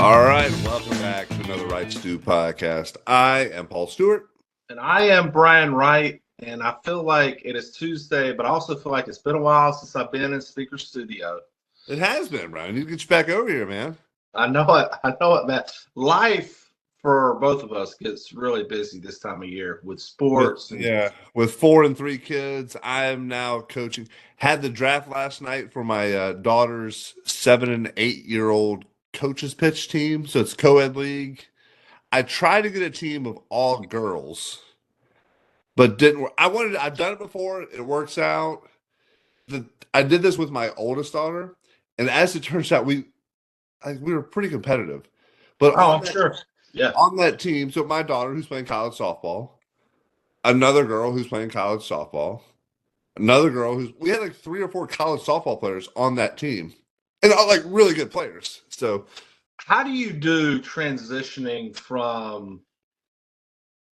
All right, welcome back to another Wright Stew Podcast. I am Paul Stewart. And I am Brian Wright, and I feel like it is Tuesday, but I also feel like it's been a while since I've been in Speaker Studio. It has been, Brian. You get you back over here, man. I know it, man. Life for both of us gets really busy this time of year with sports. With 4 and 3 kids, I am now coaching. Had the draft last night for my daughter's 7 and 8-year-old coaches pitch team, so it's co-ed league. I tried to get a team of all girls, but didn't work. I've done it before. It works out. I did this with my oldest daughter, and as it turns out, we were pretty competitive. But sure. Yeah. On that team, so my daughter who's playing college softball, another girl who's playing college softball, another girl we had like 3 or 4 college softball players on that team. And like really good players. So how do you do transitioning from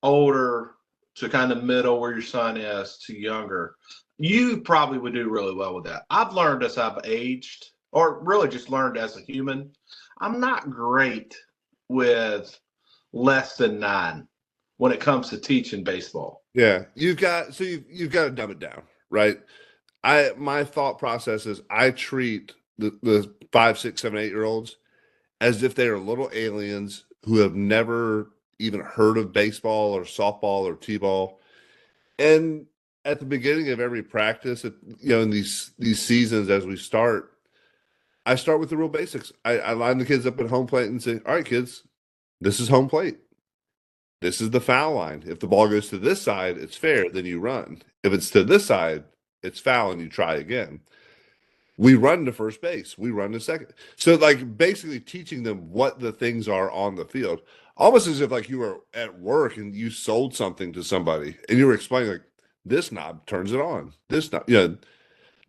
older to kind of middle where your son is to younger? You probably would do really well with that. I've learned as I've aged, or really just learned as a human, I'm not great with less than 9 when it comes to teaching baseball. Yeah, you've got to dumb it down, right? My thought process is I treat the 5, 6, 7, 8-year-olds as if they are little aliens who have never even heard of baseball or softball or t-ball. And at the beginning of every practice, in these seasons as we start, I start with the real basics. I line the kids up at home plate and say, all right, kids, this is home plate. This is the foul line. If the ball goes to this side, it's fair, then you run. If it's to this side, it's foul and you try again. We run to first base. We run to second. So like basically teaching them what the things are on the field, almost as if like you were at work and you sold something to somebody and you were explaining like this knob turns it on. This knob,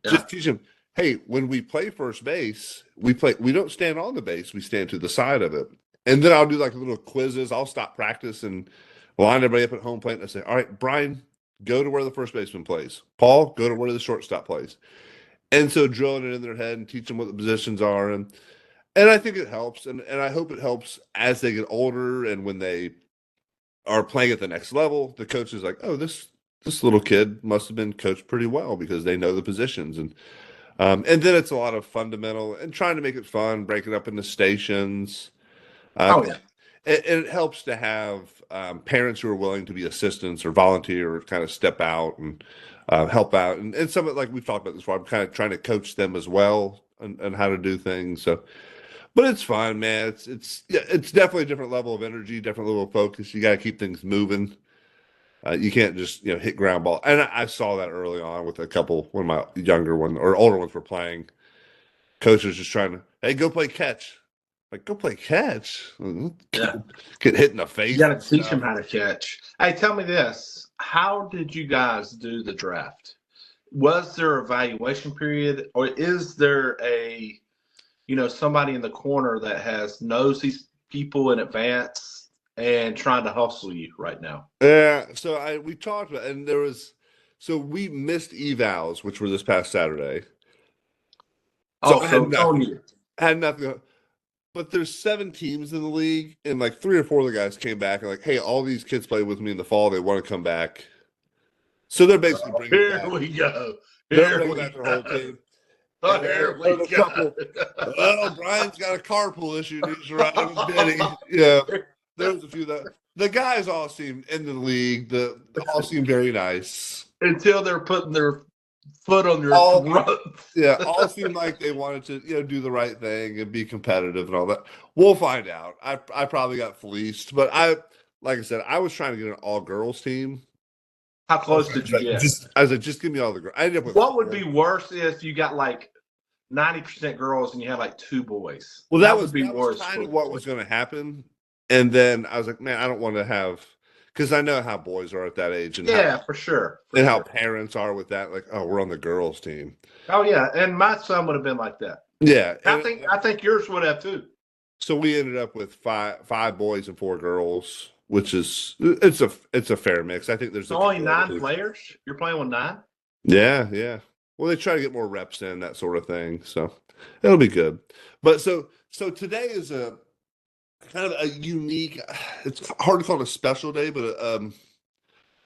just teach them, hey, when we play first base, we don't stand on the base, we stand to the side of it. And then I'll do like little quizzes. I'll stop practice and line everybody up at home plate and I say, all right, Brian, go to where the first baseman plays. Paul, go to where the shortstop plays. And so drilling it in their head and teach them what the positions are. And I think it helps. And I hope it helps as they get older and when they are playing at the next level, the coach is like, oh, this little kid must have been coached pretty well because they know the positions. And then it's a lot of fundamental and trying to make it fun, break it up into stations. It helps to have parents who are willing to be assistants or volunteer or kind of step out and help out. And some of, like we've talked about this before, I'm kind of trying to coach them as well and how to do things. So, but it's fun, man. It's definitely a different level of energy, different level of focus. You got to keep things moving. You can't just, hit ground ball. And I saw that early on with a couple, when my younger one or older ones were playing. Coach was just trying to, hey, go play catch. Like, go play catch. Yeah. Get hit in the face. You got to teach them how to catch. Hey, tell me this. How did you guys do the draft? Was there an evaluation period, or is there a, somebody in the corner that knows these people in advance and trying to hustle you right now? Yeah. So we talked about, and we missed evals, which were this past Saturday. So had nothing. But there's 7 teams in the league, and like 3 or 4 of the guys came back and like, hey, all these kids played with me in the fall. They want to come back. So they're basically bringing Here back. We go. They're bringing back their whole team. Here we go. Brian's got a carpool issue. Needs to ride with Benny. Yeah, there's a few that the guys all seem in the league. They all seem very nice until they're putting their foot on your throat. Yeah, all seem like they wanted to, do the right thing and be competitive and all that. We'll find out. I probably got fleeced, but like I said, I was trying to get an all-girls team. How close did you get? I was like, just give me all the girls. I ended up with what would be worse if you got like 90% girls and you had like 2 boys? Well, that was kind of what was going to happen. And then I was like, man, I don't want to have. Because I know how boys are at that age. And for sure. How parents are with that. Like, oh, we're on the girls' team. Oh, yeah. And my son would have been like that. Yeah. I think yours would have, too. So we ended up with five boys and 4 girls, which is it's a fair mix. I think there's only 9 players. You're playing with 9. Yeah. Well, they try to get more reps in, that sort of thing. So it'll be good. But so today is kind of a unique. It's hard to call it a special day, but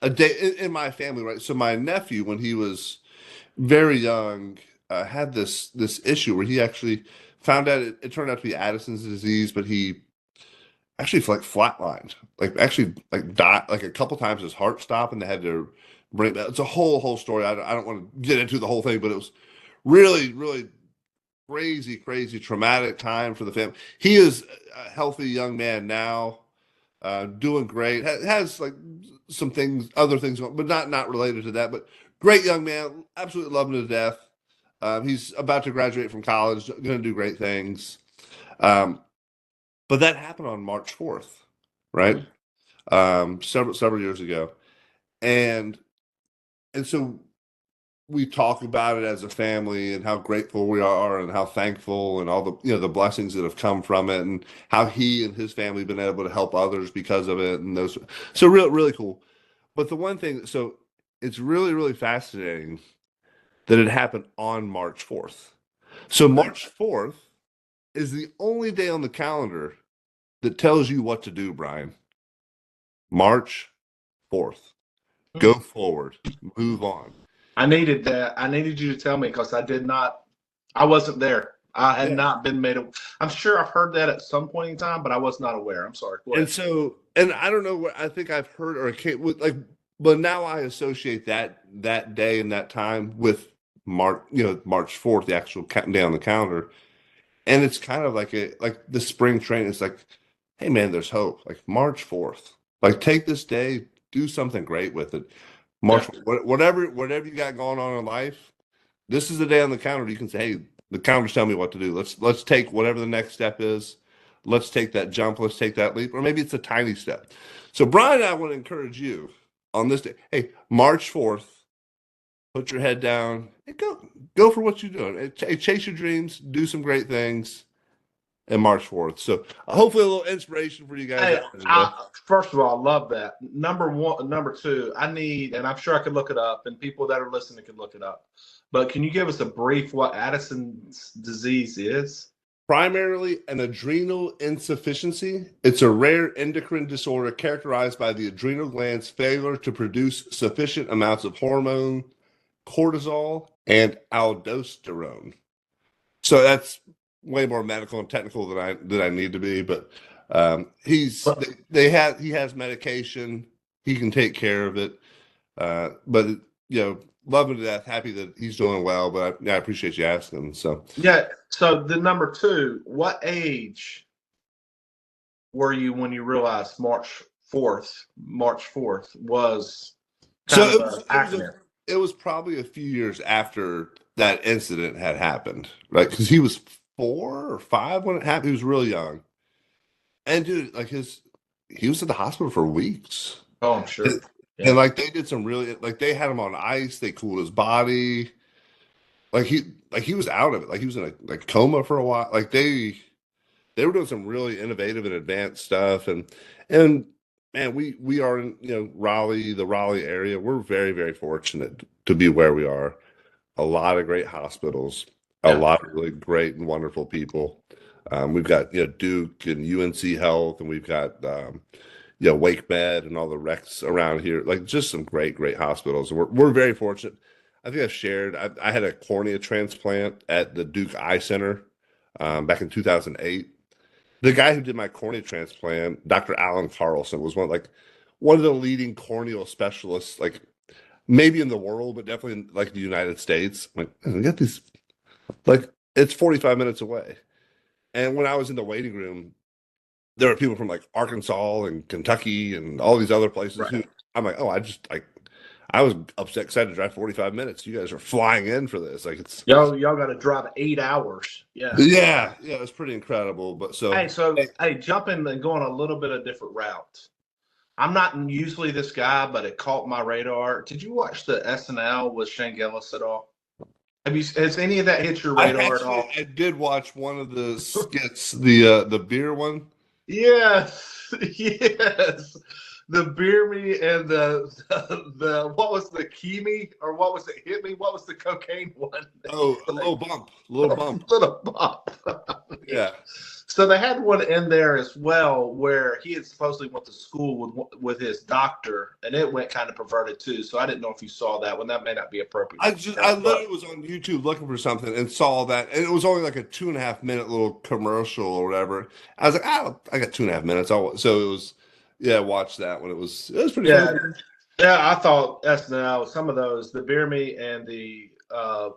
a day in my family, right? So my nephew, when he was very young, had this issue where he actually found out it turned out to be Addison's disease, but he actually like flatlined, like actually like died like a couple times. His heart stopped, and they had to bring it back. It's a whole story. I don't want to get into the whole thing, but it was really crazy traumatic time for the family. He is a healthy young man now, doing great. Has like some things, other things, but not related to that. But great young man, absolutely love him to death. He's about to graduate from college, going to do great things. Um, but that happened on March 4th, right? Several years ago, and so we talk about it as a family and how grateful we are and how thankful and all the the blessings that have come from it and how he and his family have been able to help others because of it and those. So really cool. But the one thing, so it's really fascinating that it happened on March 4th. So March 4th is the only day on the calendar that tells you what to do, Brian. March 4th. Go forward. Move on. I needed that. I needed you to tell me because I wasn't there. I had not been made. I'm sure I've heard that at some point in time, but I was not aware. I'm sorry. And so, and I don't know what I think I've heard or I can't like, but now I associate that day and that time with March 4th, the actual day on the calendar. And it's kind of like the spring train. It's like, hey man, there's hope. Like March 4th. Like take this day, do something great with it. March, whatever you got going on in life, this is the day on the calendar. You can say, hey, the calendar's telling me what to do. Let's take whatever the next step is. Let's take that jump. Let's take that leap, or maybe it's a tiny step. So Brian and I want to encourage you on this day. Hey, March 4th, put your head down and go for what you're doing. Hey, chase your dreams, do some great things. And March 4th. So hopefully a little inspiration for you guys. Hey, first of all, I love that. Number one, number two, I need, and I'm sure I could look it up, and people that are listening can look it up. But can you give us a brief what Addison's disease is? Primarily an adrenal insufficiency. It's a rare endocrine disorder characterized by the adrenal gland's failure to produce sufficient amounts of hormone, cortisol, and aldosterone. So that's way more medical and technical than I need to be, but he has medication. He can take care of it. But love him to death. Happy that he's doing well. But I appreciate you asking. So So the number two, what age were you when you realized March 4th was it was probably a few years after that incident had happened, right? Because he was 4 or 5 when it happened. He was really young, and dude, like he was at the hospital for weeks. Oh, I'm sure. And like they did some really, like they had him on ice. They cooled his body. Like he was out of it. Like he was in a coma for a while. Like they were doing some really innovative and advanced stuff. And man, we are in Raleigh, the Raleigh area. We're very fortunate to be where we are. A lot of great hospitals, a lot of really great and wonderful people. We've got Duke and UNC Health, and we've got Wake Med and all the recs around here. Like just some great hospitals. And we're very fortunate. I think I've shared. I had a cornea transplant at the Duke Eye Center back in 2008. The guy who did my cornea transplant, Dr. Alan Carlson, was one of the leading corneal specialists, like maybe in the world, but definitely in like the United States. Like, we got these, like it's 45 minutes away. And when I was in the waiting room, there were people from like Arkansas and Kentucky and all these other places who I'm like, oh, I was excited to drive 45 minutes. You guys are flying in for this. Like it's y'all got to drive 8 hours. Yeah. It's pretty incredible. But hey, jumping and going a little bit of different route. I'm not usually this guy, but it caught my radar. Did you watch the SNL with Shane Gillis at all? Has any of that hit your radar at all? I did watch one of the skits, the beer one. Yes. The beer me and the what was the Kimi or what was it? Hit me. What was the cocaine one? Oh, a little bump. Little bump. Yeah. So they had one in there as well where he had supposedly went to school with his doctor, and it went kind of perverted too. So I didn't know if you saw that one. That may not be appropriate. I literally was on YouTube looking for something and saw that, and it was only like a 2.5 minute little commercial or whatever. I was like, oh, I got 2.5 minutes. So it was, yeah, watch that one. It was pretty fun. Yeah, I thought SNL, some of those, the Beer Me and the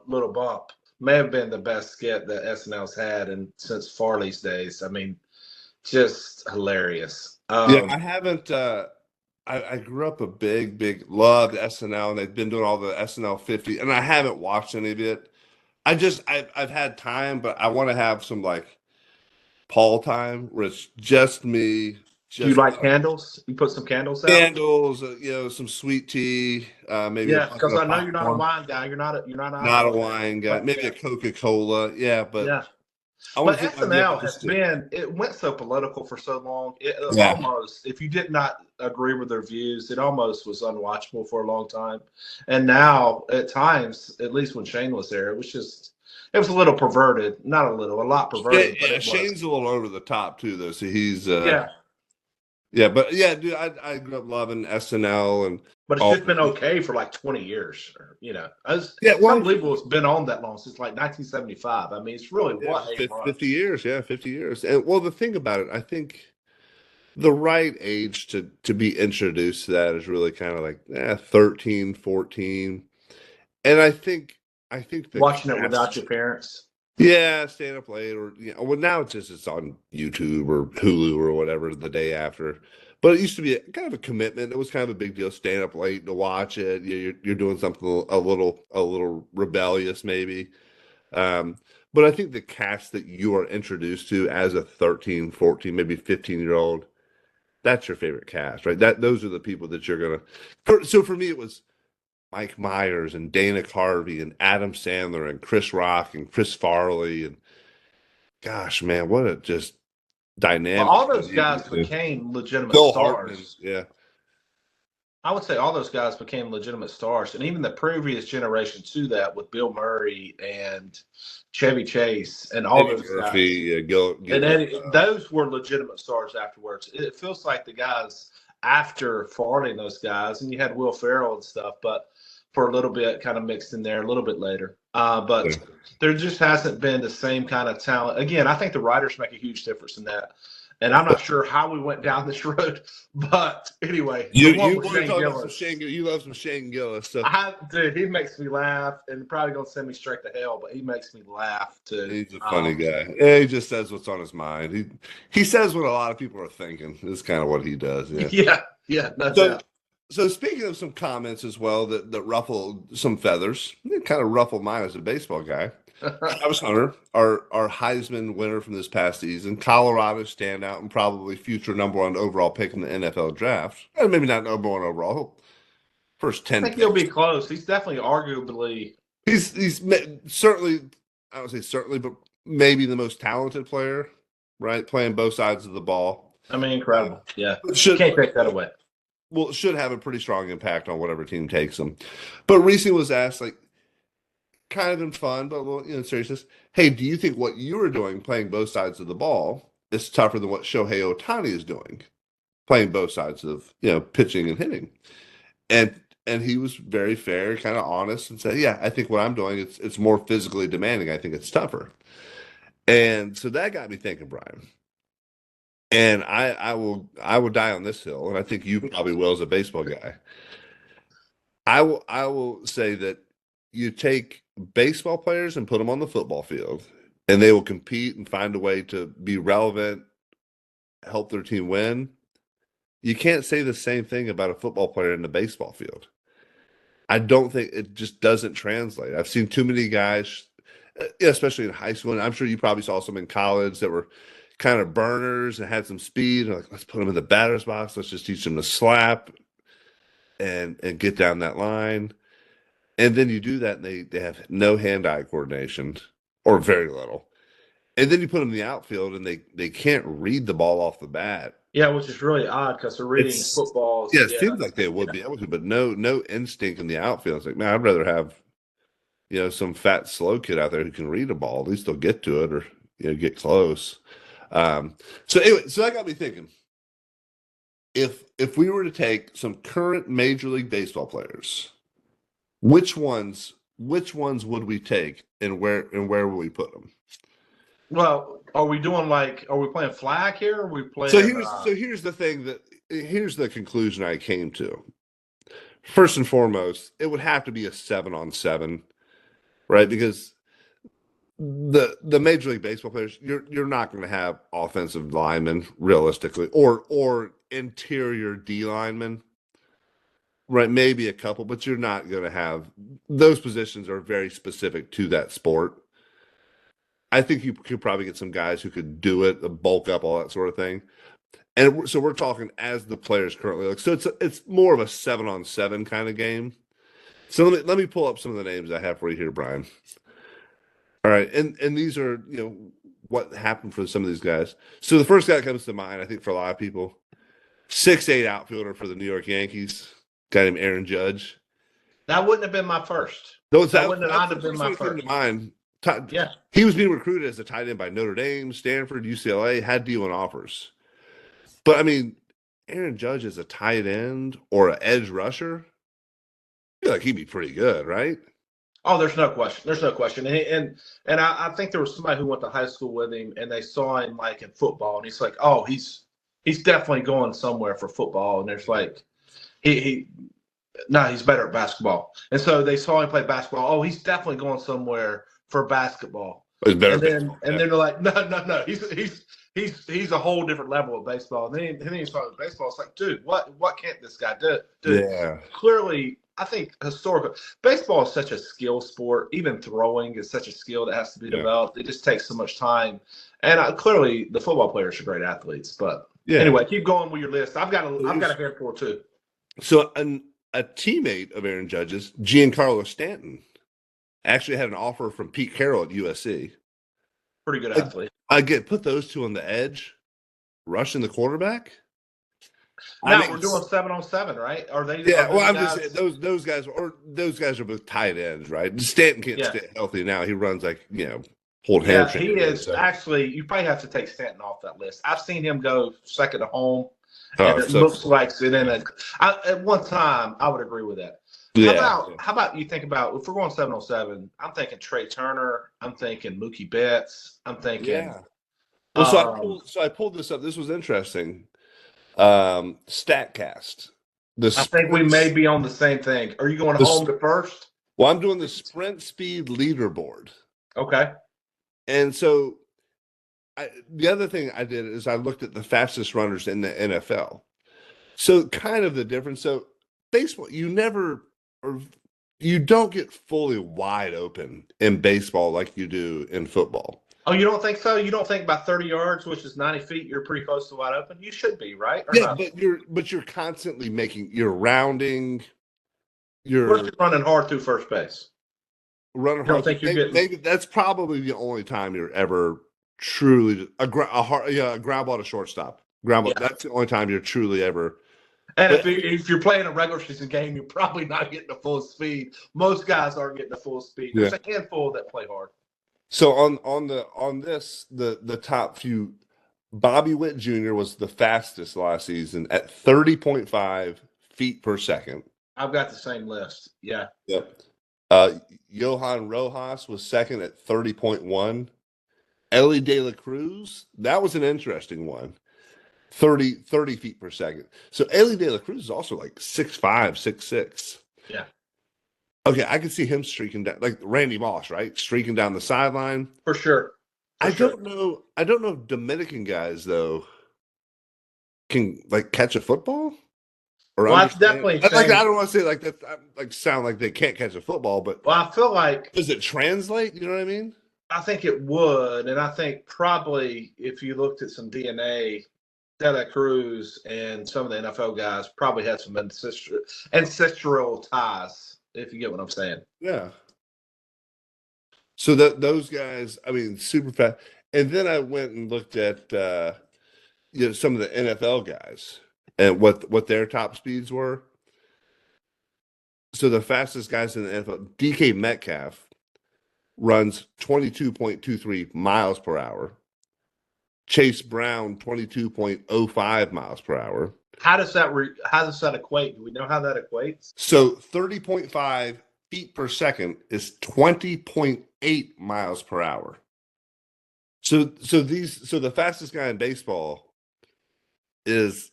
Little Bump, may have been the best skit that SNL's had since Farley's days. I mean, just hilarious. Yeah, I haven't. I grew up a big loved SNL, and they've been doing all the SNL 50, and I haven't watched any of it. I've had time, but I want to have some like Paul time where it's just me. Do you like candles? You put some candles out? Candles, some sweet tea, maybe. Yeah, because I know you're not a wine guy. You're not a wine guy. Maybe a Coca-Cola. Yeah, but yeah. But SNL has been, it went so political for so long. Almost, if you did not agree with their views, it almost was unwatchable for a long time. And now, at times, at least when Shane was there, it was a little perverted. Not a little, a lot perverted. Yeah, Shane's a little over the top too, though. So he's Yeah, but yeah, dude, I grew up loving SNL, but it's just been okay for like 20 years, It's unbelievable it's been on that long, since like 1975. I mean, it's really 50 years, 50 years. And well, the thing about it, I think the right age to be introduced to that is really kind of like 13, 14. And I think watching it without your parents. Yeah, staying up late, or well, now it's on YouTube or Hulu or whatever the day after. But it used to be kind of a commitment. It was kind of a big deal staying up late to watch it. You're doing something a little rebellious maybe. But I think the cast that you are introduced to as a 13, 14, maybe 15-year-old, that's your favorite cast, right? Those are the people that you're gonna. So for me, it was Mike Myers and Dana Carvey and Adam Sandler and Chris Rock and Chris Farley, and gosh, man, what a just dynamic. All those guys became legitimate stars. Hartman, yeah. I would say all those guys became legitimate stars, and even the previous generation to that, with Bill Murray and Chevy Chase and all those guys. Those were legitimate stars afterwards. It feels like the guys after Farley and those guys, and you had Will Ferrell and stuff, but for a little bit, kind of mixed in there a little bit later. But there just hasn't been the same kind of talent. Again, I think the writers make a huge difference in that. And I'm not sure how we went down this road, but anyway. You love some Shane Gillis. So. Dude, he makes me laugh, and probably going to send me straight to hell, but he makes me laugh too. He's a funny guy. Yeah, he just says what's on his mind. He says what a lot of people are thinking. This is kind of what he does. Yeah. No doubt. So speaking of some comments as well that ruffled some feathers, it kind of ruffled mine as a baseball guy. Travis Hunter, our Heisman winner from this past season, Colorado standout and probably future #1 overall pick in the NFL draft. And maybe not #1 overall, first 10. I think he'll be close. He's definitely, arguably. He's certainly, I don't say certainly, but maybe the most talented player, right? Playing both sides of the ball. I mean, incredible. Yeah, you can't take that away. Well, it should have a pretty strong impact on whatever team takes him. But recently was asked, like, kind of in fun, but a little, in seriousness, hey, do you think what you were doing, playing both sides of the ball, is tougher than what Shohei Ohtani is doing, playing both sides of, pitching and hitting? And he was very fair, kind of honest, and said, yeah, I think what I'm doing, it's more physically demanding. I think it's tougher. And so that got me thinking, Brian. And I will die on this hill, and I think you probably will as a baseball guy. I will say that you take baseball players and put them on the football field, and they will compete and find a way to be relevant, help their team win. You can't say the same thing about a football player in the baseball field. I don't think it just doesn't translate. I've seen too many guys, especially in high school, and I'm sure you probably saw some in college that were kind of burners and had some speed. Like, let's put them in the batter's box. Let's just teach them to slap and get down that line. And then you do that, and they have no hand-eye coordination, or very little. And then you put them in the outfield, and they can't read the ball off the bat. Yeah, which is really odd because they're reading football. Yeah, it seems like they would be able to, but no instinct in the outfield. It's like, man, I'd rather have some fat slow kid out there who can read a ball. At least they'll get to it or get close. So anyway, so that got me thinking. If we were to take some current Major League Baseball players, which ones would we take, and where would we put them? Well, are we playing flag here? Or are we playing? Here's the thing here's the conclusion I came to. First and foremost, it would have to be a 7-on-7, right? Because the Major League Baseball players, you're not going to have offensive linemen realistically, or interior D linemen, right? Maybe a couple, but you're not going to have those positions are very specific to that sport. I think you could probably get some guys who could do it, the bulk up, all that sort of thing. And so we're talking as the players currently look. So it's more of a 7-on-7 kind of game. So let me pull up some of the names I have for you here, Brian. All right, and these are what happened for some of these guys. So the first guy that comes to mind, I think, for a lot of people, 6'8" outfielder for the New York Yankees, guy named Aaron Judge. That wouldn't have been my first. That wouldn't have been my first. To mind. Yeah, he was being recruited as a tight end by Notre Dame, Stanford, UCLA, had D1 offers. But I mean, Aaron Judge as a tight end or an edge rusher, I feel like he'd be pretty good, right? Oh, there's no question. There's no question. And I think there was somebody who went to high school with him, and they saw him like in football, and he's like, oh, he's definitely going somewhere for football. And there's like, he's better at basketball. And so they saw him play basketball. Oh, he's definitely going somewhere for basketball. He's better. And then they're like, no, he's a whole different level of baseball. And then he's talking baseball. It's like, dude, what can't this guy do? Dude, yeah. Clearly, I think historically, baseball is such a skill sport. Even throwing is such a skill that has to be developed. It just takes so much time. And clearly, the football players are great athletes. But anyway, keep going with your list. I've got a handful too. So a teammate of Aaron Judge's, Giancarlo Stanton, actually had an offer from Pete Carroll at USC. Pretty good athlete. Put those two on the edge, rushing the quarterback. Now we're doing 7-on-7, right? Are they? Yeah. Well, I'm just saying those guys are both tight ends, right? Stanton can't stay healthy now. He runs like pulled hamstring. He is actually. You probably have to take Stanton off that list. I've seen him go second to home, and it looks like it in at one time. I would agree with that. How about you think about if we're going 7-on-7? I'm thinking Trey Turner. I'm thinking Mookie Betts. I'm thinking. Yeah. Well, so I pulled this up. This was interesting. Statcast. I think we may be on the same thing. Are you going home to first? Well, I'm doing the sprint speed leaderboard. Okay. And so the other thing I did is I looked at the fastest runners in the NFL. So kind of the difference. So baseball, you don't get fully wide open in baseball like you do in football. Oh, you don't think so? You don't think by 30 yards, which is 90 feet, you're pretty close to wide open? You should be, right? But you're constantly you're rounding. You're running hard through first base. Running hard. Maybe that's probably the only time you're ever truly a ground ball to shortstop. Ground ball. Yeah. That's the only time you're truly ever. And if you're playing a regular season game, you're probably not getting the full speed. Most guys aren't getting the full speed. There's a handful that play hard. So the top few, Bobby Witt Jr. was the fastest last season at 30.5 feet per second. I've got the same list. Yeah. Yep. Johan Rojas was second at 30.1. Ellie De La Cruz, that was an interesting one. 30 feet per second. So Ellie De La Cruz is also like 6'5", 6'6". Yeah. Okay, I can see him streaking down, like Randy Moss, right? Streaking down the sideline. For sure. I don't know if Dominican guys though can like catch a football. Well, I've definitely I don't want to say like that. Like sound like they can't catch a football, but I feel like does it translate? You know what I mean? I think it would, and I think probably if you looked at some DNA, De La Cruz and some of the NFL guys probably had some ancestral ties. If you get what I'm saying. Yeah. So those guys, I mean, super fast. And then I went and looked at some of the NFL guys and what their top speeds were. So the fastest guys in the NFL, DK Metcalf runs 22.23 miles per hour. Chase Brown, 22.05 miles per hour. How does that equate? Do we know how that equates? So 30.5 feet per second is 20.8 miles per hour. So the fastest guy in baseball is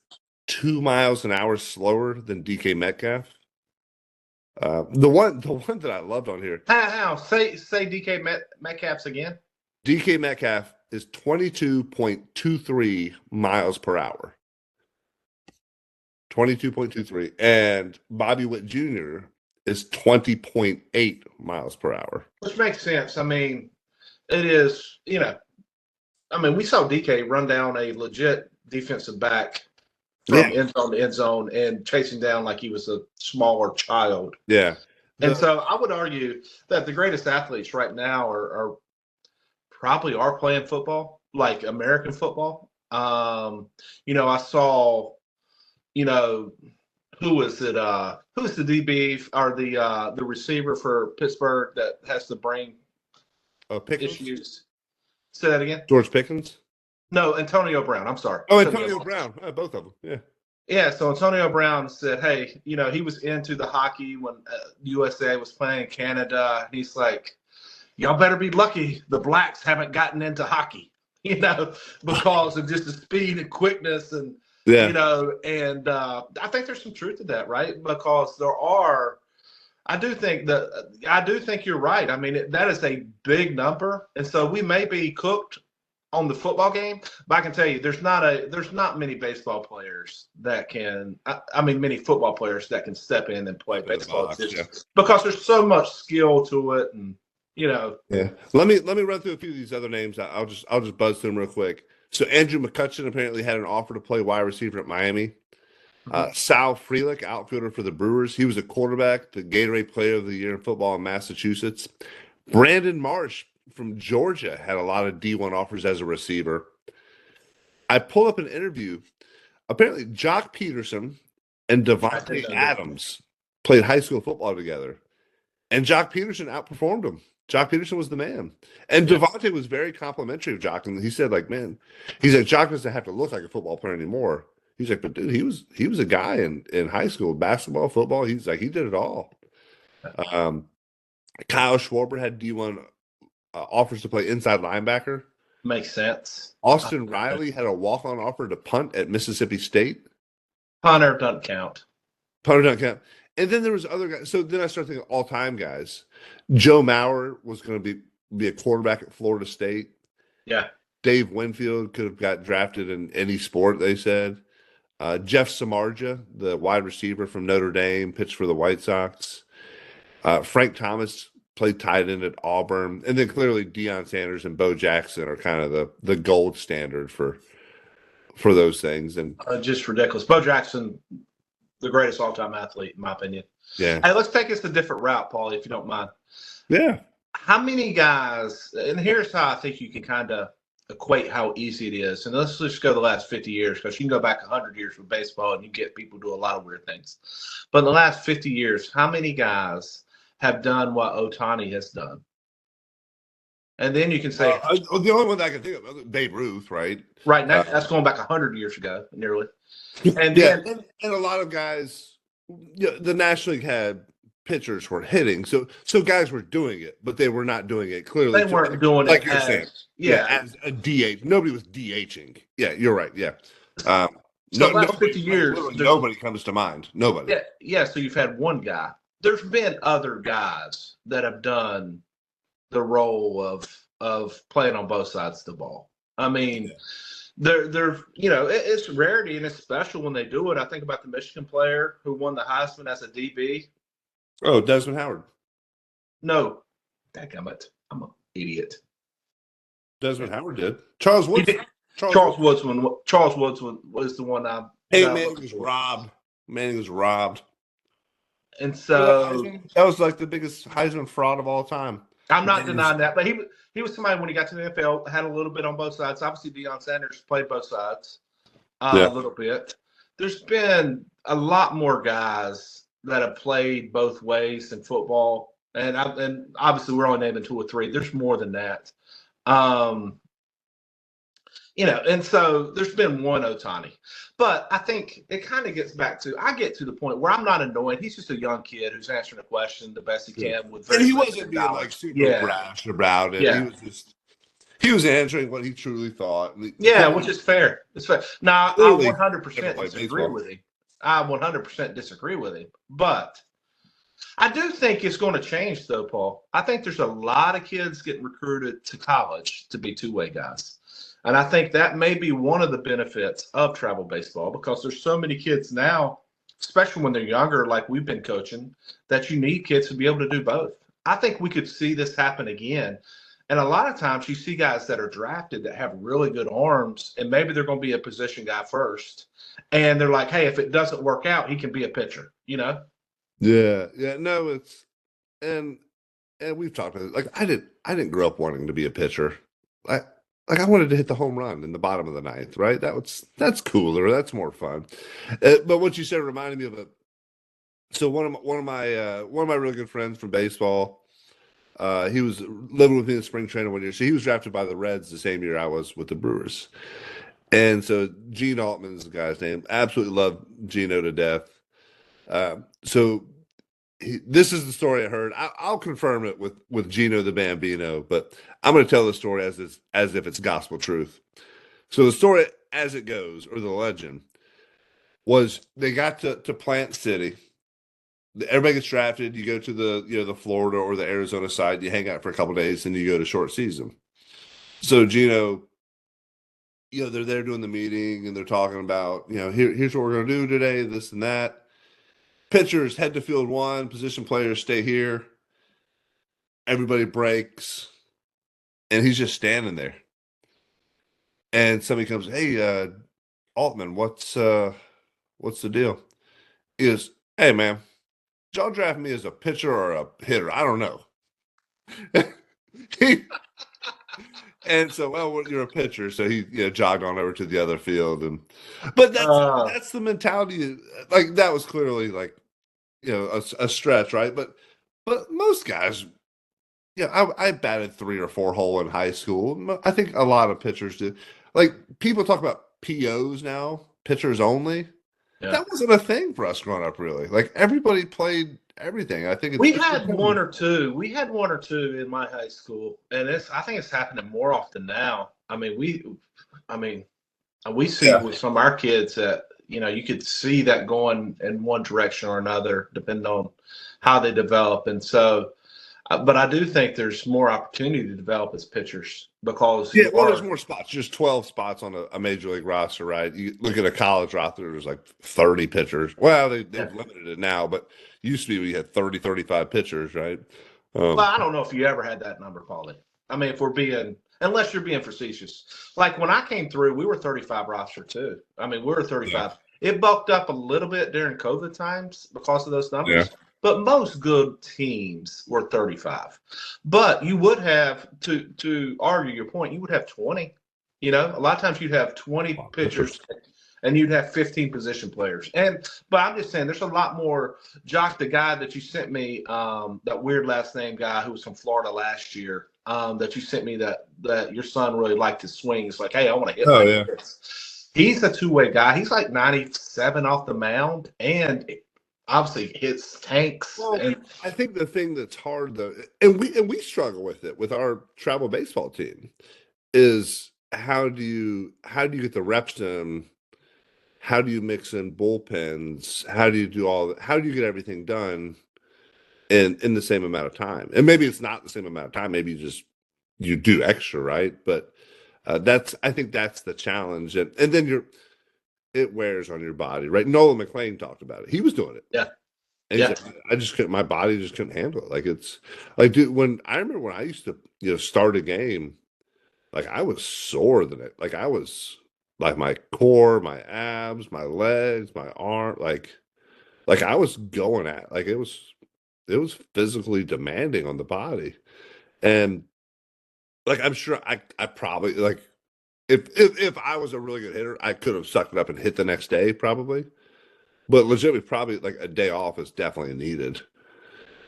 2 miles an hour slower than DK Metcalf. The one that I loved on here. How? Say DK Metcalf's again. DK Metcalf is 22.23 miles per hour. 22.23. And Bobby Witt Jr. is 20.8 miles per hour. Which makes sense. I mean, it is, we saw DK run down a legit defensive back from end zone to end zone and chasing down like he was a smaller child. Yeah. And so I would argue that the greatest athletes right now are probably playing football, like American football. I saw, who was it? Who's the DB or the receiver for Pittsburgh that has the brain issues? Say that again. George Pickens? No, Antonio Brown. I'm sorry. Oh, Antonio Brown. Both of them. Yeah. Yeah. So Antonio Brown said, "Hey, he was into the hockey when USA was playing Canada. And he's like, y'all better be lucky the blacks haven't gotten into hockey, because of just the speed and quickness and." Yeah. And I think there's some truth to that, right? Because I do think you're right. I mean, that is a big number. And so we may be cooked on the football game, but I can tell you there's not many baseball players that can, many football players that can step in and play baseball because there's so much skill to it. And, Yeah. Let me run through a few of these other names. I'll just buzz through them real quick. So Andrew McCutcheon apparently had an offer to play wide receiver at Miami. Sal Frelick, outfielder for the Brewers. He was a quarterback, the Gatorade Player of the Year in football in Massachusetts. Brandon Marsh from Georgia had a lot of D1 offers as a receiver. I pulled up an interview. Apparently, Jock Peterson and Devontae Adams played high school football together. And Jock Peterson outperformed him. Jock Peterson was the man. And Devontae was very complimentary of Jock. And he said, Jock doesn't have to look like a football player anymore. He's like, but dude, he was a guy in high school, basketball, football. He's like, he did it all. Kyle Schwarber had D1 offers to play inside linebacker. Makes sense. Austin Riley had a walk-on offer to punt at Mississippi State. Punter doesn't count. And then there was other guys. So then I started thinking all-time guys. Joe Mauer was going to be a quarterback at Florida State. Yeah. Dave Winfield could have got drafted in any sport, they said. Jeff Samardzija, the wide receiver from Notre Dame, pitched for the White Sox. Frank Thomas played tight end at Auburn. And then clearly Deion Sanders and Bo Jackson are kind of the gold standard for those things. And just ridiculous. Bo Jackson, the greatest all-time athlete, in my opinion. Yeah. Hey, let's take us a different route, Paulie, if you don't mind. Yeah. How many guys, and here's how I think you can kind of equate how easy it is. And let's just go the last 50 years, because you can go back 100 years with baseball and you get people do a lot of weird things. But in the last 50 years, how many guys have done what Ohtani has done? And then you can say the only one that I can think of, Babe Ruth, right? Right. That's going back 100 years ago, nearly. And then, and a lot of guys, the National League had pitchers who were hitting, so guys were doing it, but they were not doing it clearly. They weren't doing like it you're saying. As a DH. Nobody was DHing. Yeah, you're right. Yeah. So last 50 years, nobody comes to mind. Nobody. Yeah. So you've had one guy. There's been other guys that have done the role of playing on both sides of the ball. I mean, they're it's rarity and it's special when they do it. I think about the Michigan player who won the Heisman as a DB. Oh, Desmond Howard. No, dadgummit, I'm an idiot. Desmond Howard did. Charles Woods. Charles Woods was the one I. Manning was robbed. And so that was like the biggest Heisman fraud of all time. I'm not denying that, but he was somebody when he got to the NFL had a little bit on both sides. Obviously, Deion Sanders played both sides a little bit. There's been a lot more guys that have played both ways in football, and obviously we're only naming two or three. There's more than that. and so there's been one Ohtani. But I think it kind of gets back to, I get to the point where I'm not annoyed. He's just a young kid who's answering a question the best he can with very And he limited wasn't being like knowledge. super brash about it. Yeah. He was answering what he truly thought. Yeah, which is fair. It's fair. Now, I 100% disagree with him. I 100% disagree with him. But I do think it's going to change, though, Paul. I think there's a lot of kids getting recruited to college to be two-way guys. And I think that may be one of the benefits of travel baseball, because there's so many kids now, especially when they're younger, like we've been coaching, that you need kids to be able to do both. I think we could see this happen again. And a lot of times you see guys that are drafted that have really good arms, and maybe they're going to be a position guy first. And they're like, hey, if it doesn't work out, he can be a pitcher, Yeah. No, it's and we've talked about it. Like I didn't grow up wanting to be a pitcher. I wanted to hit the home run in the bottom of the ninth, right? That's cooler. That's more fun. But what you said reminded me of it. So one of my really good friends from baseball, he was living with me in spring training one year. So he was drafted by the Reds the same year I was with the Brewers. And so Gene Altman is the guy's name. Absolutely love Gino to death. This is the story I heard. I'll confirm it with Gino the Bambino, but I'm going to tell the story as if it's gospel truth. So the story as it goes, or the legend, was they got to Plant City. Everybody gets drafted. You go to the Florida or the Arizona side. You hang out for a couple of days, and you go to short season. So Gino, they're there doing the meeting, and they're talking about, here's what we're going to do today, this and that. Pitchers head to field one, position players stay here. Everybody breaks, and he's just standing there. And somebody comes, hey, Altman, what's the deal? He goes, hey, man, did y'all draft me as a pitcher or a hitter? I don't know. And so, well, you're a pitcher, so he jogged on over to the other field, but that's the mentality. Like that was clearly like a stretch, right? But most guys, I batted 3 or 4 hole in high school. I think a lot of pitchers did. Like people talk about POs now, pitchers only. Yeah. That wasn't a thing for us growing up, really. Like everybody played everything. I think we had one or two. We had one or two in my high school, and I think it's happening more often now. We see with some of our kids that you could see that going in one direction or another, depending on how they develop. And so, but I do think there's more opportunity to develop as pitchers because there's more spots. Just 12 spots on a major league roster, right? You look at a college roster, there's like 30 pitchers. Well, they've limited it now, but used to be we had 30, 35 pitchers, right? Well, I don't know if you ever had that number, Paulie. Unless you're being facetious. Like when I came through, we were 35 roster too. We were 35. Yeah. It bulked up a little bit during COVID times because of those numbers. Yeah. But most good teams were 35. But you would have, to argue your point, you would have 20. A lot of times you'd have 20 pitchers and you'd have 15 position players. But I'm just saying there's a lot more. Jock, the guy that you sent me, that weird last name guy who was from Florida last year, that you sent me that your son really liked to swing. It's like, hey, I want to hit this. He's a two-way guy. He's like 97 off the mound and obviously hits tanks. Well, I think the thing that's hard though, and we struggle with it with our travel baseball team, is how do you get the reps in? How do you mix in bullpens? How do you get everything done in the same amount of time? And maybe it's not the same amount of time. Maybe you do extra, right? But I think that's the challenge. And then it wears on your body, right? Nolan McLean talked about it. He was doing it. Yeah. And he said, my body just couldn't handle it. Like it's like, dude, when I used to, start a game, like I was sore than it. Like I was like my core, my abs, my legs, my arm, like I was going at, like it was physically demanding on the body. And like, I'm sure I probably like, if I was a really good hitter, I could have sucked it up and hit the next day probably. But legitimately, probably like a day off is definitely needed.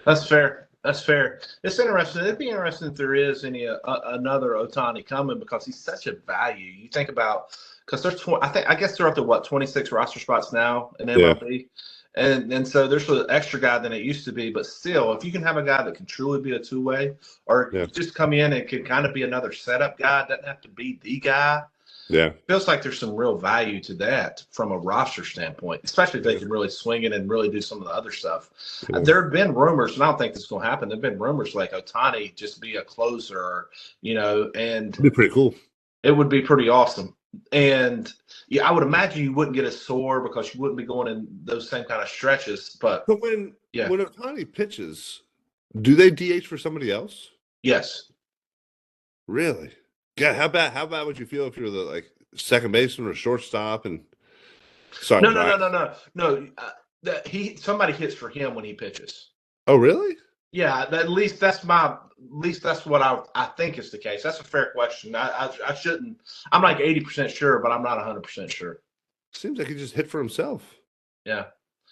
That's fair. That's fair. It's interesting. It'd be interesting if there is any another Ohtani coming because he's such a value. You think about because there's I guess they're up to what 26 roster spots now in MLB, and so there's an extra guy than it used to be. But still, if you can have a guy that can truly be a two-way, or just come in and can kind of be another setup guy, doesn't have to be the guy. Yeah, feels like there's some real value to that from a roster standpoint, especially if they can really swing it and really do some of the other stuff. There have been rumors, and I don't think this is going to happen. There have been rumors like Ohtani just be a closer, and it'd be pretty cool. It would be pretty awesome. And yeah, I would imagine you wouldn't get as sore because you wouldn't be going in those same kind of stretches. But when Ohtani pitches, do they DH for somebody else? Yes. Really? Yeah, how bad would you feel if you were the second baseman or shortstop? And sorry, no. Somebody hits for him when he pitches. Oh, really? Yeah, at least that's what I think is the case. That's a fair question. I shouldn't. I'm like 80% sure, but I'm not 100% sure. Seems like he just hit for himself. Yeah.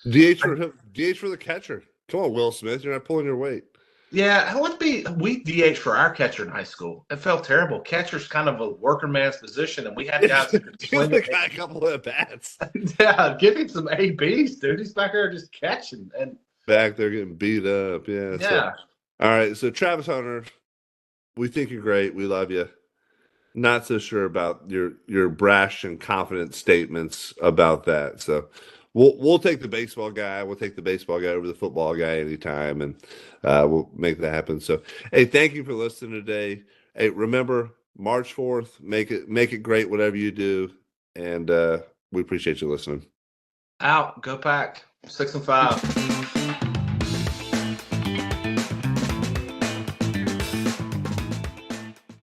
DH for him. DH for the catcher. Come on, Will Smith. You're not pulling your weight. Yeah, it would be. We DH for our catcher in high school. It felt terrible. Catcher's kind of a worker man's position, and we had guys that could swing the guy a couple of bats. Yeah, give him some ABs, dude. He's back there just catching and back there getting beat up. Yeah. Yeah. So, all right. So Travis Hunter, we think you're great. We love you. Not so sure about your brash and confident statements about that. So we'll take the baseball guy. We'll take the baseball guy over the football guy anytime, and we'll make that happen. So, hey, thank you for listening today. Hey, remember March 4th. Make it great, whatever you do, and we appreciate you listening. Out. Go Pack. 6-5.